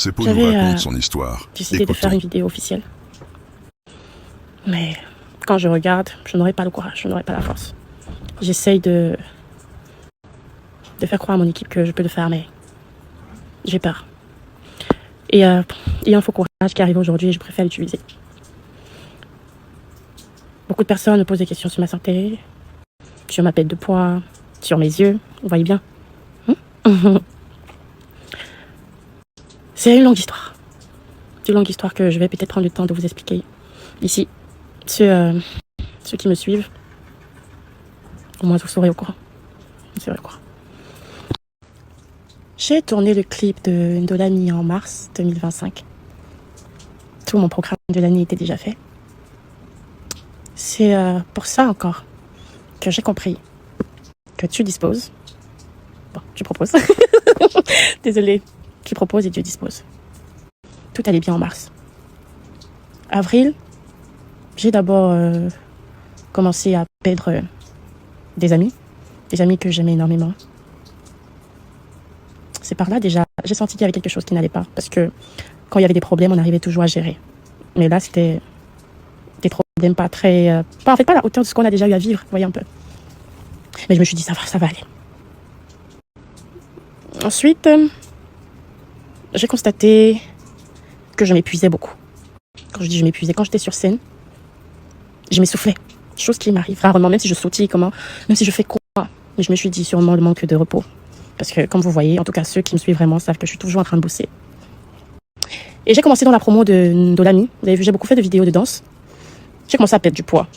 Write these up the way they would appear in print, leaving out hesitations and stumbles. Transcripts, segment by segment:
Seppo nous raconte son histoire. Décidé de faire une vidéo officielle. Mais quand je regarde, je n'aurai pas le courage, je n'aurai pas la force. J'essaye de faire croire à mon équipe que je peux le faire, mais j'ai peur. Et il y a un faux courage qui arrive aujourd'hui et je préfère l'utiliser. Beaucoup de personnes me posent des questions sur ma santé, sur ma perte de poids, sur mes yeux. Vous voyez bien. C'est une longue histoire. Une longue histoire que je vais peut-être prendre le temps de vous expliquer ici. Ceux qui me suivent, au moins vous serez au courant. Vous serez au courant. J'ai tourné le clip de Ndolami en mars 2025. Tout mon programme de l'année était déjà fait. C'est pour ça encore que j'ai compris que tu disposes. Bon, tu proposes. Désolée. Tu proposes et Dieu dispose. Tout allait bien en mars. Avril, j'ai d'abord commencé à perdre des amis que j'aimais énormément. C'est par là déjà, j'ai senti qu'il y avait quelque chose qui n'allait pas. Parce que quand il y avait des problèmes, on arrivait toujours à gérer. Mais là, c'était des problèmes pas très... pas à la hauteur de ce qu'on a déjà eu à vivre, vous voyez un peu. Mais je me suis dit, ça va aller. Ensuite, j'ai constaté que je m'épuisais beaucoup. Quand je dis je m'épuisais, quand j'étais sur scène, je m'essoufflais. Chose qui m'arrive rarement, même si je sautille, même si je fais quoi. Mais je me suis dit sûrement le manque de repos. Parce que comme vous voyez, en tout cas ceux qui me suivent vraiment savent que je suis toujours en train de bosser. Et j'ai commencé dans la promo de Ndolami. Vous avez vu, j'ai beaucoup fait de vidéos de danse. J'ai commencé à perdre du poids.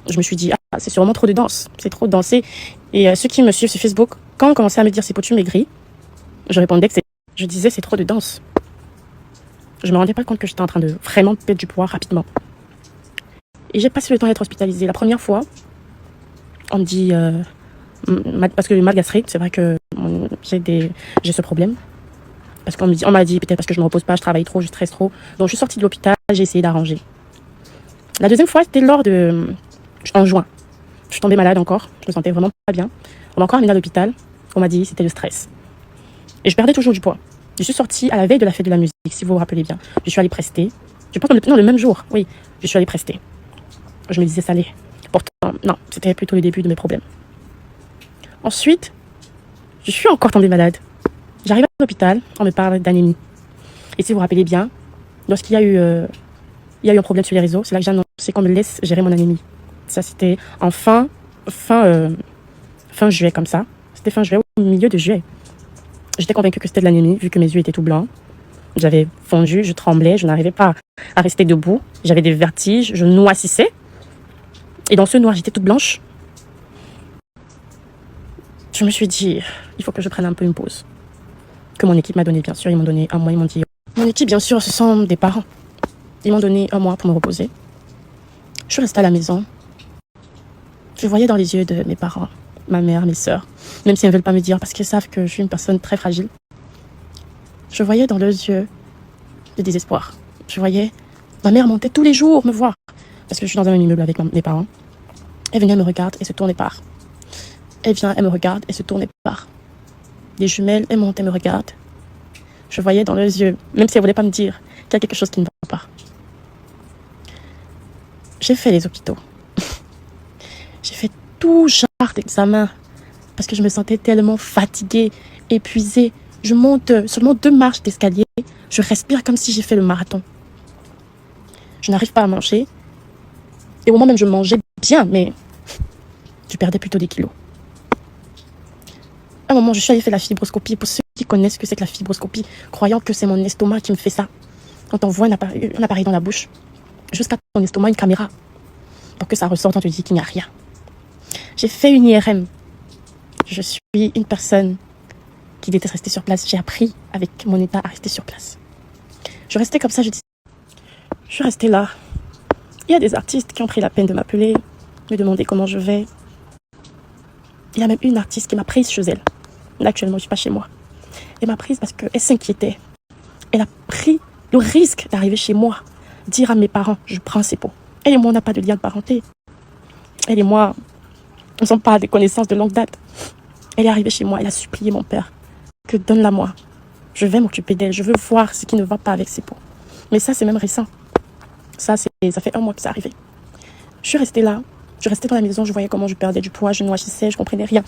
Je me suis dit, c'est sûrement trop de danse. C'est trop de danser. Et ceux qui me suivent sur Facebook, quand on commençait à me dire, c'est tu maigris, je répondais que je disais, c'est trop de danse. Je me rendais pas compte que j'étais en train de vraiment perdre du poids rapidement. Et j'ai passé le temps d'être hospitalisée. La première fois, on me dit, parce que mal gastrique, c'est vrai que j'ai ce problème. Parce qu'on m'a dit, peut-être parce que je me repose pas, je travaille trop, je stresse trop. Donc je suis sortie de l'hôpital, j'ai essayé d'arranger. La deuxième fois, c'était en juin. Je suis tombée malade encore, je me sentais vraiment pas bien. On m'a encore amenée à l'hôpital, on m'a dit c'était le stress. Et je perdais toujours du poids. Je suis sortie à la veille de la fête de la musique, si vous vous rappelez bien. Je suis allée prester. Je pense le même jour, oui. Je suis allée prester. Je me disais ça allait. Pourtant, non, c'était plutôt le début de mes problèmes. Ensuite, je suis encore tombée malade. J'arrive à l'hôpital, on me parle d'anémie. Et si vous vous rappelez bien, lorsqu'il y a eu un problème sur les réseaux, c'est là que j'ai annoncé qu'on me laisse gérer mon anémie. Ça, c'était en fin juillet, comme ça. C'était fin juillet, au milieu de juillet. J'étais convaincue que c'était de l'anémie, vu que mes yeux étaient tout blancs. J'avais fondu, je tremblais, je n'arrivais pas à rester debout. J'avais des vertiges, je noircissais. Et dans ce noir, j'étais toute blanche. Je me suis dit, il faut que je prenne un peu une pause. Que mon équipe m'a donné, bien sûr. Ils m'ont donné un mois, ils m'ont dit... Mon équipe, bien sûr, ce sont des parents. Ils m'ont donné un mois pour me reposer. Je suis restée à la maison. Je voyais dans les yeux de mes parents, ma mère, mes sœurs, même si elles ne veulent pas me dire parce qu'elles savent que je suis une personne très fragile. Je voyais dans leurs yeux le désespoir. Je voyais ma mère monter tous les jours me voir parce que je suis dans un immeuble avec mes parents. Elle venait, elle me regarde et se tourne et part. Elle vient, elle me regarde et se tourne et part. Les jumelles, elles montent et me regardent. Je voyais dans leurs yeux, même si elles ne voulaient pas me dire qu'il y a quelque chose qui ne va pas. J'ai fait les hôpitaux. J'ai fait tout genre d'examens parce que je me sentais tellement fatiguée, épuisée. Je monte seulement 2 marches d'escalier. Je respire comme si j'ai fait le marathon. Je n'arrive pas à manger. Et au moment même, je mangeais bien, mais je perdais plutôt des kilos. À un moment, je suis allée faire la fibroscopie. Pour ceux qui connaissent ce que c'est que la fibroscopie, croyant que c'est mon estomac qui me fait ça. Quand on voit un appareil dans la bouche, jusqu'à ton estomac, une caméra, pour que ça ressorte, on te dit qu'il n'y a rien. J'ai fait une IRM. Je suis une personne qui déteste rester sur place. J'ai appris avec mon état à rester sur place. Je restais comme ça, je suis restée là. Il y a des artistes qui ont pris la peine de m'appeler, me demander comment je vais. Il y a même une artiste qui m'a prise chez elle. Là, actuellement, je ne suis pas chez moi. Elle m'a prise parce qu'elle s'inquiétait. Elle a pris le risque d'arriver chez moi, dire à mes parents, je prends ces pots. Elle et moi, on n'a pas de lien de parenté. Elle et moi, on ne sommes pas des connaissances de longue date. Elle est arrivée chez moi, elle a supplié mon père que donne-la-moi. Je vais m'occuper d'elle. Je veux voir ce qui ne va pas avec ses peaux. Mais ça, c'est même récent. Ça fait 1 mois que c'est arrivé. Je suis restée là. Je restais dans la maison. Je voyais comment je perdais du poids. Je noircissais. Je comprenais rien.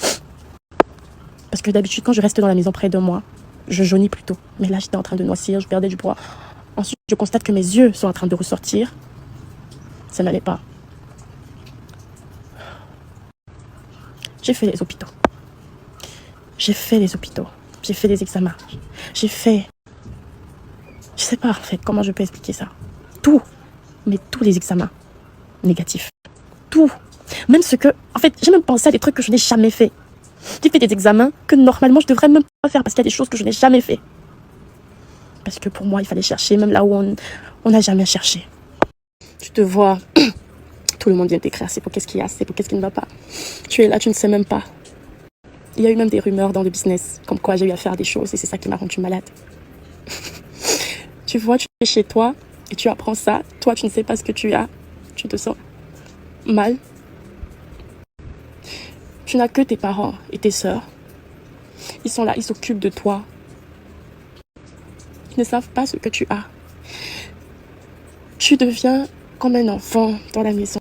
Parce que d'habitude, quand je restais dans la maison près de moi, je jaunis plutôt. Mais là, j'étais en train de noircir. Je perdais du poids. Ensuite, je constate que mes yeux sont en train de ressortir. Ça n'allait pas. J'ai fait les hôpitaux. J'ai fait les hôpitaux. J'ai fait des examens. J'ai fait... Je sais pas, en fait, comment je peux expliquer ça. Tout. Mais tous les examens négatifs. Tout. Même ce que... En fait, j'ai même pensé à des trucs que je n'ai jamais fait. J'ai fait des examens que normalement je devrais même pas faire parce qu'il y a des choses que je n'ai jamais fait. Parce que pour moi, il fallait chercher même là où on n'a jamais cherché. Tu te vois, tout le monde vient t'écrire, c'est pour qu'est-ce qu'il y a, c'est pour qu'est-ce qui ne va pas. Tu es là, tu ne sais même pas. Il y a eu même des rumeurs dans le business, comme quoi j'ai eu à faire des choses et c'est ça qui m'a rendu malade. Tu vois, tu es chez toi et tu apprends ça. Toi, tu ne sais pas ce que tu as. Tu te sens mal. Tu n'as que tes parents et tes sœurs. Ils sont là, ils s'occupent de toi. Ils ne savent pas ce que tu as. Tu deviens comme un enfant dans la maison.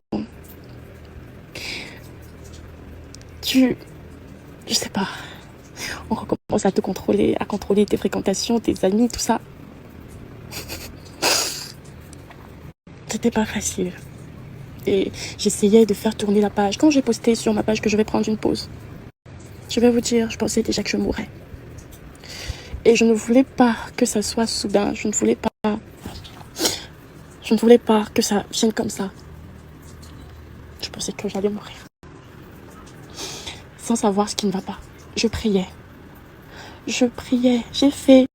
Je sais pas. On recommence à te contrôler, à contrôler tes fréquentations, tes amis, tout ça. C'était pas facile. Et j'essayais de faire tourner la page. Quand j'ai posté sur ma page que je vais prendre une pause, je vais vous dire, je pensais déjà que je mourrais. Et je ne voulais pas que ça soit soudain. Je ne voulais pas que ça vienne comme ça. Je pensais que j'allais mourir. Sans savoir ce qui ne va pas. Je priais. J'ai fait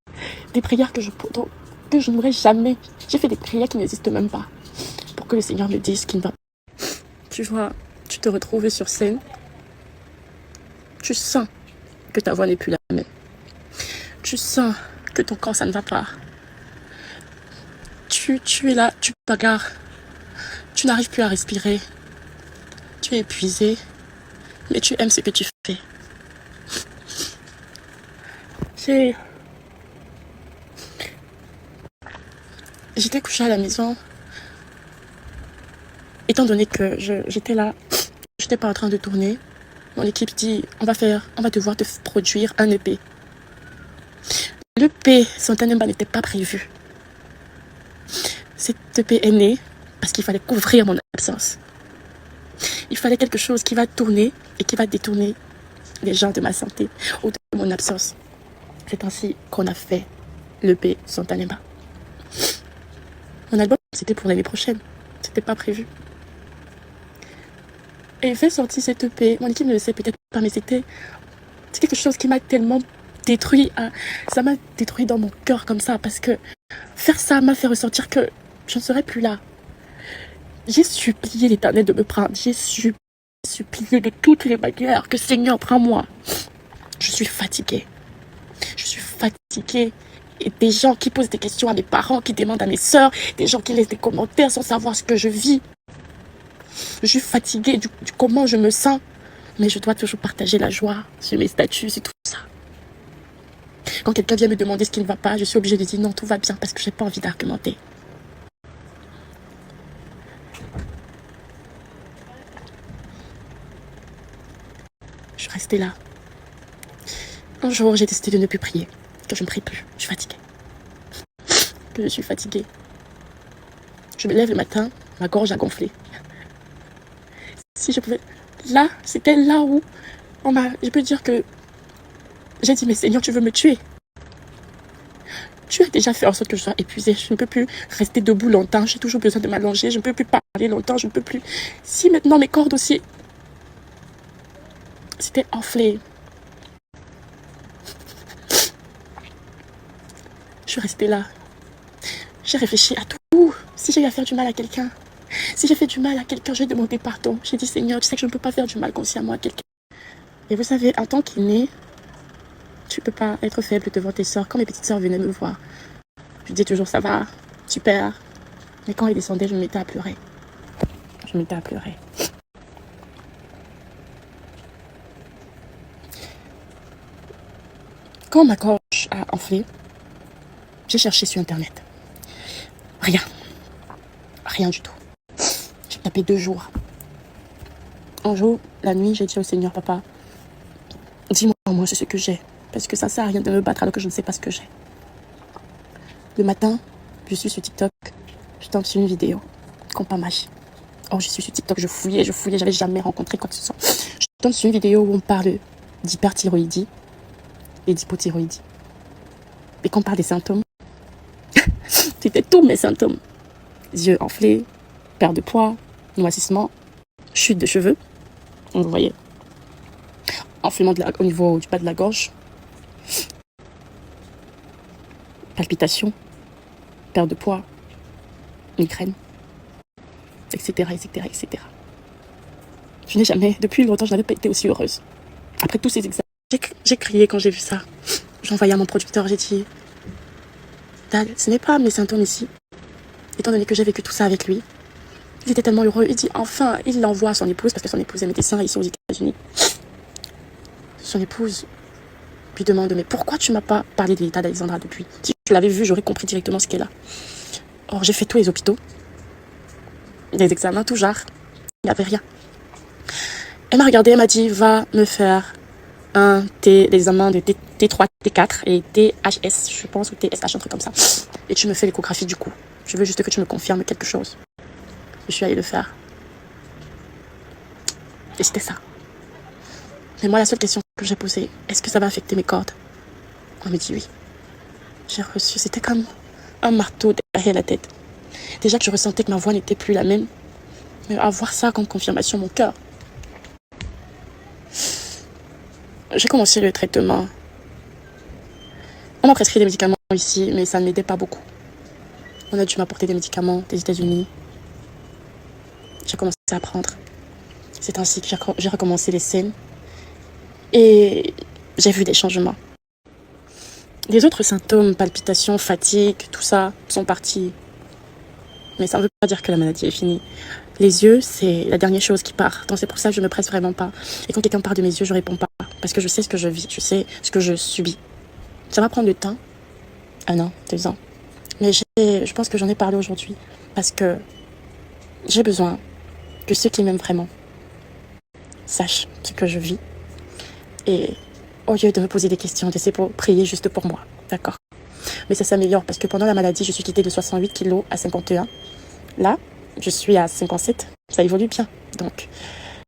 des prières que je n'aurais jamais. J'ai fait des prières qui n'existent même pas. Pour que le Seigneur me dise ce qui ne va pas. Tu vois, tu te retrouves sur scène. Tu sens que ta voix n'est plus la même. Tu sens que ton corps, ça ne va pas. Tu es là, tu bagarres. Tu n'arrives plus à respirer. Tu es épuisé. Mais tu aimes ce que tu fais. J'étais couchée à la maison. Étant donné que j'étais là, j'étais pas en train de tourner. Mon équipe dit, on va devoir te produire un EP. L'EP Santanemba n'était pas prévu. Cet EP est né parce qu'il fallait couvrir mon absence. Il fallait quelque chose qui va tourner et qui va détourner les gens de ma santé ou de mon absence. C'est ainsi qu'on a fait l'EP Santanemba. Mon album, c'était pour l'année prochaine. C'était pas prévu. Et j'ai sorti cette EP. Mon équipe ne le sait peut-être pas, mais c'est quelque chose qui m'a tellement détruit. Ça m'a détruit dans mon cœur comme ça. Parce que faire ça m'a fait ressentir que je ne serais plus là. J'ai supplié l'Éternel de me prendre. J'ai supplié de toutes les manières que Seigneur, prends-moi. Je suis fatiguée. Je suis fatiguée. Et des gens qui posent des questions à mes parents, qui demandent à mes sœurs, des gens qui laissent des commentaires sans savoir ce que je vis. Je suis fatiguée du comment je me sens. Mais je dois toujours partager la joie sur mes statuts et tout ça. Quand quelqu'un vient me demander ce qui ne va pas, je suis obligée de dire non, tout va bien parce que j'ai pas envie d'argumenter. Je suis restée là. Un jour, j'ai décidé de ne plus prier. Que je ne prie plus. Je suis fatiguée. Que je suis fatiguée. Je me lève le matin, ma gorge a gonflé. Si je pouvais... Là, c'était là où je peux dire que j'ai dit, mais Seigneur, tu veux me tuer. Tu as déjà fait en sorte que je sois épuisée. Je ne peux plus rester debout longtemps. J'ai toujours besoin de m'allonger. Je ne peux plus parler longtemps. Je ne peux plus... Si maintenant mes cordes aussi... C'était enflé. Je suis restée là. J'ai réfléchi à tout. Si j'ai eu à faire du mal à quelqu'un, si j'ai fait du mal à quelqu'un, j'ai demandé pardon. J'ai dit, Seigneur, tu sais que je ne peux pas faire du mal consciemment à quelqu'un. Et vous savez, en tant qu'aîné, tu ne peux pas être faible devant tes sœurs. Quand mes petites sœurs venaient me voir, je disais toujours, ça va, super. Mais quand ils descendaient, je me mettais à pleurer. Je me mettais à pleurer. Quand ma gorge a enflé, J'ai cherché sur Internet. Rien. Rien du tout. J'ai tapé 2 jours. Un jour, la nuit, j'ai dit au Seigneur, papa, dis-moi moi c'est ce que j'ai. Parce que ça sert à rien de me battre alors que je ne sais pas ce que j'ai. Le matin, je suis sur TikTok. Je tombe sur une vidéo. Compas magie. Or, je suis sur TikTok, je fouillais, j'avais jamais rencontré quoi que ce soit. Je tombe sur une vidéo où on parle d'hyperthyroïdie et d'hypothyroïdie. Et qu'on parle des symptômes. C'était tous mes symptômes. Yeux enflés, perte de poids, noircissement, chute de cheveux. Vous voyez. Enflement au niveau du bas de la gorge. Palpitations, perte de poids, migraine, etc., etc., etc. Je n'ai jamais, depuis longtemps, je n'avais pas été aussi heureuse. Après tous ces examens, j'ai crié quand j'ai vu ça. J'ai envoyé à mon producteur, j'ai dit, Dad, ce n'est pas mes symptômes ici. Étant donné que j'ai vécu tout ça avec lui, il était tellement heureux. Il dit, enfin, il l'envoie à son épouse, parce que son épouse est médecin ici aux États-Unis. Son épouse lui demande, mais pourquoi tu m'as pas parlé de l'état d'Alexandra depuis? Si je l'avais vu, j'aurais compris directement ce qu'elle a. Or, j'ai fait tous les hôpitaux, des examens, tout genre. Il n'y avait rien. Elle m'a regardé, elle m'a dit, va me faire l'examen de T3, T4 et THS, je pense, ou TSH, un truc comme ça. Et tu me fais l'échographie du coup. Je veux juste que tu me confirmes quelque chose. Je suis allée le faire. Et c'était ça. Mais moi, la seule question que j'ai posée, est-ce que ça va affecter mes cordes? On me dit oui. J'ai reçu, c'était comme un marteau derrière la tête. Déjà que je ressentais que ma voix n'était plus la même. Mais avoir ça comme confirmation, mon cœur. J'ai commencé le traitement. On m'a prescrit des médicaments ici, mais ça ne m'aidait pas beaucoup. On a dû m'apporter des médicaments des États-Unis. J'ai commencé à prendre. C'est ainsi que j'ai recommencé les scènes. Et j'ai vu des changements. Les autres symptômes, palpitations, fatigue, tout ça, sont partis. Mais ça ne veut pas dire que la maladie est finie. Les yeux, c'est la dernière chose qui part. Donc c'est pour ça que je ne me presse vraiment pas. Et quand quelqu'un parle de mes yeux, je ne réponds pas. Parce que je sais ce que je vis, je sais ce que je subis. Ça va prendre du temps. 1 an, 2 ans. Mais je pense que j'en ai parlé aujourd'hui. Parce que j'ai besoin que ceux qui m'aiment vraiment sachent ce que je vis. Et au lieu de me poser des questions, d'essayer pour prier juste pour moi. D'accord? Mais ça s'améliore parce que pendant la maladie, je suis quittée de 68 kilos à 51. Là, je suis à 57. Ça évolue bien. Donc,